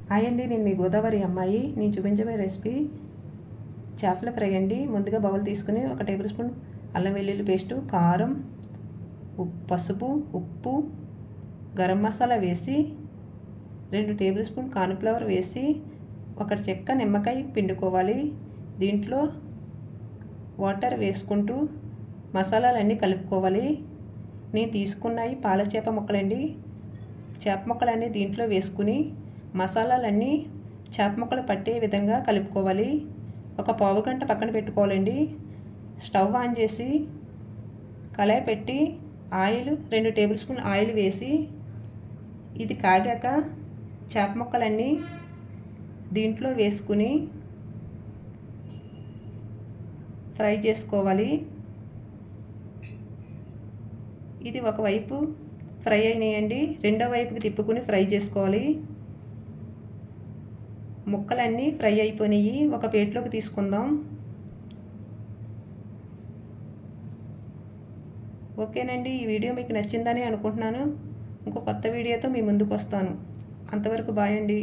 Hi అండి, నేను మీ గోదావరి అమ్మాయి. నేను చూపించబోయే రెసిపీ చేపల ఫ్రై అండి. ముందుగా బౌల్ తీసుకుని 1 టేబుల్ స్పూన్ అల్లం వెల్లుల్లి పేస్టు, కారం, పసుపు, ఉప్పు, గరం మసాలా వేసి 2 టేబుల్ స్పూన్ కార్న్ఫ్లవర్ వేసి 1 చెక్క నిమ్మకాయ పిండుకోవాలి. దీంట్లో వాటర్ వేసుకుంటూ మసాలాలన్నీ కలుపుకోవాలి. నేను తీసుకున్నవి పాల చేప ముక్కలండి. చేప ముక్కలన్నీ దీంట్లో వేసుకుని మసాలాలన్నీ చేప ముక్కలు పట్టే విధంగా కలుపుకోవాలి. ఒక పావు గంట పక్కన పెట్టుకోవాలండి. స్టవ్ ఆన్ చేసి కళాయి పెట్టి 2 టేబుల్ స్పూన్ ఆయిల్ వేసి ఇది కాగాక చేప ముక్కలన్నీ దీంట్లో వేసుకుని ఫ్రై చేసుకోవాలి. ఇది ఒకవైపు ఫ్రై అయినాయండి. రెండో వైపుకి తిప్పుకుని ఫ్రై చేసుకోవాలి. ముక్కలన్నీ ఫ్రై అయిపోయినాయి. ఒక ప్లేట్లోకి తీసుకుందాం. ఓకేనండి, ఈ వీడియో మీకు నచ్చిందని అనుకుంటున్నాను. ఇంకో కొత్త వీడియోతో మీ ముందుకు వస్తాను. అంతవరకు బాయ్ అండి.